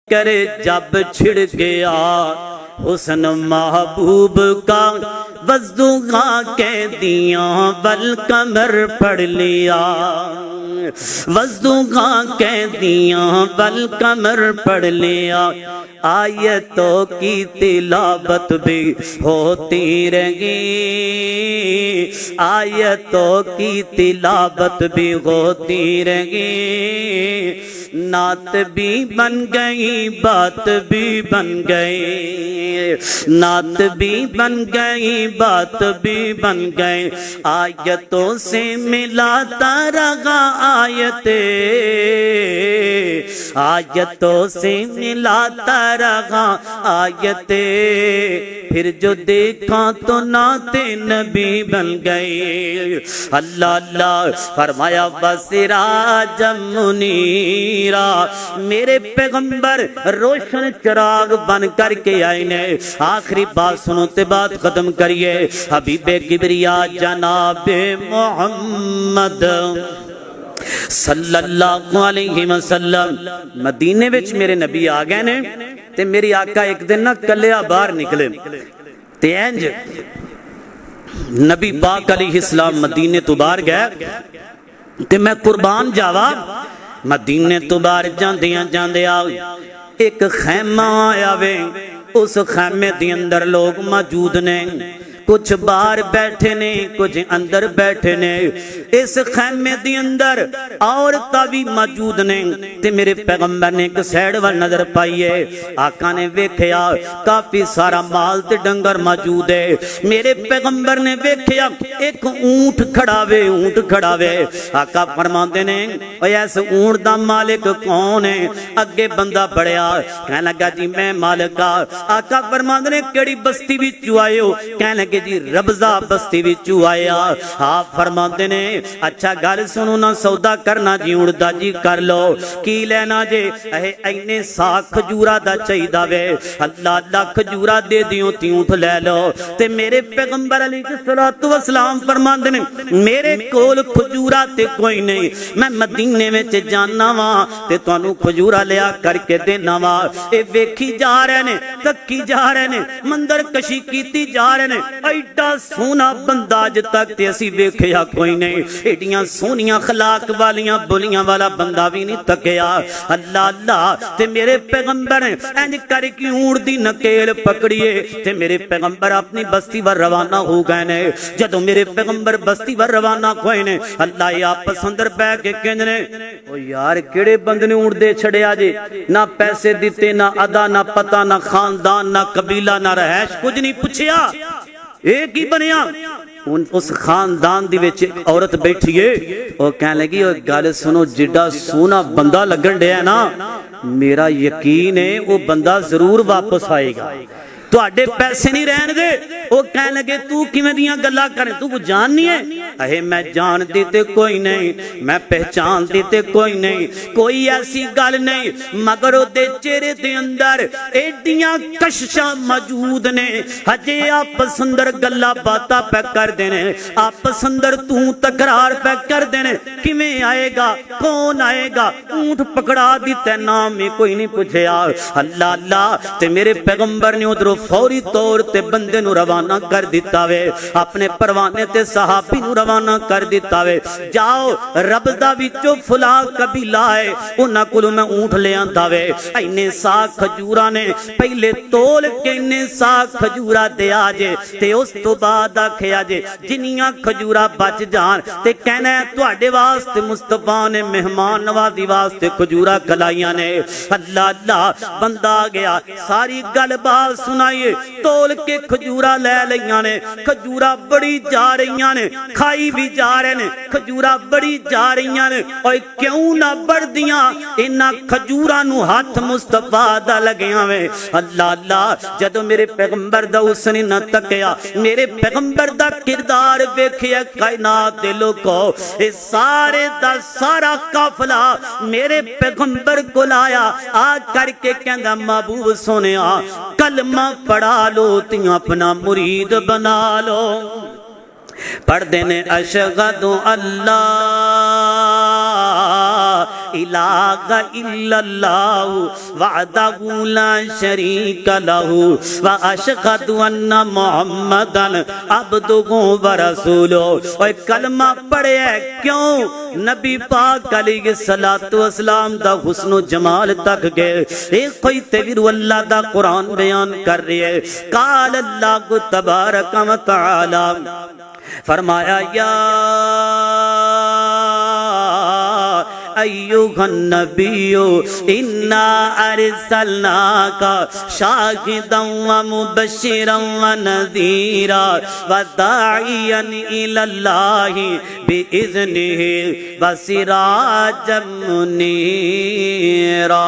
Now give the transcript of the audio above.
करे जब छिड़ गया हुस्न महबूब का वज़्दुगा कह दिया बल कमर पढ़ लिया वज़्दुगा कह दिया बल कमर पढ़ लिया आयतों की तिलावत भी होती रही आयतों की तिलावत भी होती रही नात भी बन गई बात भी बन गई नात भी बन गई बात भी बन गई आयतों से मिलाता रहा आयतों से मिलाता रहा आयते फिर जो देखा तो नाते नबी बन गए अल्लाह अल्लाह फरमाया बसिराज मुनीरा मेरे पैगंबर रोशन चिराग बन करके आए ने आखिरी बात सुनो ते बात खत्म करिए हबीबे किबरिया जनाबे मोहम्मद सल्लल्लाहु अलैहि वसल्लम मदीने विच मेरे नबी आ गए ने ते मेरी आका एक दिन ना कलिया बाहर निकले ते इंज नबी पाक अलैहिस्सलाम मदीने तो बाहर गए ते मैं कुर्बान जावा मदीने तो बाहर जांदियां जांदियां एक खैमा आया वे उस खैमे दे अंदर लोग मौजूद ने कुछ बाहर बैठे ने कुछ अंदर बैठे ने इस खैमे दे अंदर औरतां भी मौजूद ने ते मेरे पैगंबर ने एक साइड वाल नजर पाई है आका ने वेख्या काफी सारा माल ते डंगर मौजूद है मेरे पैगंबर ने वेख्या एक ऊंट खड़ा वे आका फरमाते ने ओए इस ऊंट दा मालिक कौन है अगे बंदा बड़या कहने लगा जी मैं मालिक आका फरमाते ने केड़ी बस्ती विच आए हो कहने लगे जी रबजा बस्ती विचू आया आप फरमाते ने अच्छा गल सुनो ना सौदा करना जी उड़दा जी कर लो की लेना जे इन्ने सा खजूरा दा चाहिदा वे अल्लाह अल्लाह खजूरा दे दियो ती ऊंट ले लो ते मेरे पैगंबर अलैहिस्सलातु वस्सलाम फरमाते ने मेरे कोल खजूरा ते कोई नहीं मैं मदीने विच जाना वा ते तुहानू खजूरा लिया करके देना वा ए वेखी जा रहे ने तक्की जा रहे ने मंदर कशी कीती जा रहे ने ऐडा सोना बंदा अज तक ते असी वेखिया कोई नहीं एडियां सोनियां खलाक वालियां बोलियां वाला बंदा भी नहीं तकिया अल्लाह अल्लाह ते मेरे पैगंबर इंज करके ऊंट दी नकेल पकड़िए ते मेरे पैगंबर अपनी बस्ती वर रवाना हो गए ने जदों मेरे पैगंबर बस्ती वर रवाना होए ने अल्लाह आपस अंदर बैठ के कहंदे ने ओ यार केड़े बंदे ने ऊंट दे छड़िया जे ना पैसे दिते ना अदा ना पता ना खानदान ना कबीला ना रहश कुछ नहीं पूछया एक ही बनया उस खानदान दी विच औरत बैठी है और कहने लगी और गल सुनो जिड्डा सोना बंदा लगन दिया ना मेरा यकीन है वो बंदा जरूर वापस आएगा तुहाडे पैसे नहीं रहन दे वो कहने लगे तू किवें दियां गल्लां करे तू को जान नहीं है अहे मैं जानदी ते कोई नहीं मैं पहचानदी ते कोई नहीं कोई ऐसी गल नहीं मगर ओदे चेहरे दे अंदर एडियां कशिशां मौजूद ने हजे आपस अंदर गल्लां बातां पे करदे ने आपस अंदर तू तकरार पे करदे ने किवें आएगा कौन आएगा ऊंट पकड़ा दिता नाम में कोई नहीं पूछया अल्लाह अल्लाह ते मेरे पैगंबर ने उधरों फौरी तौर ते बंदे नु रवाना कर दिता वे अपने परवाने ते सहाबी नु रवाना कर दिता वे जाओ रबदा विचों फुला कबीला है उन्हां कोलों मैं ऊंट ले आंदा वे इन्ने सा खजूरा ने पहले तोल के इन्ने सा खजूरा दे आजे ते उस तो बाद आखिया जे जिन्नियां खजूरा बच जान ते कहना तुहाडे वास्ते मुस्तफा ने मेहमान नवाजी वास्ते खजूरा खलाइयां ने अल्लाह अल्लाह बंदा आ गया सारी गलबात सुना तोल के खजूरा ले लिया ने खजूरा बड़ी जा रही ने खाई भी जा रहे ने खजूरा बड़ी जा रही ने और क्यों ना बढ़दियां इन्हां खजूरा नु हाथ मुस्तफा दा लगिया वे अल्लाह अल्लाह जदों मेरे पैगंबर दा हुस्न न तकिया मेरे पैगंबर दा किरदार वेखिया कायनात दे लोगो ए सारे दा सारा काफिला मेरे पैगंबर कोल आया आ करके कहंदा महबूब सोनिया कलमा पढ़ा लो तियां अपना मुरीद बना लो पढ़ते ने अशहदु अल्लाह इलाहा इल्लल्लाह वहदहु ला शरीका लहू व अशहदु अन्ना मुहम्मदन अब्दुहु व रसूलुहु। ओए कलमा पढ़िया क्यों? नबी पाक अलैहिस्सलातु वस्सलाम दा हुस्नो जमाल तक गए। एक कोई तेवीर अल्लाह दा कुरान बयान कर रही है। काल अल्लाह तबारक व तआला फरमाया या अय्युहन नबिय्यु इन्ना अरसलनाका शाहिदन व मुबश्शिरन व नज़ीरा व दाइयन इलल्लाहि बिइज़्निहि व सिराजम मुनीरा।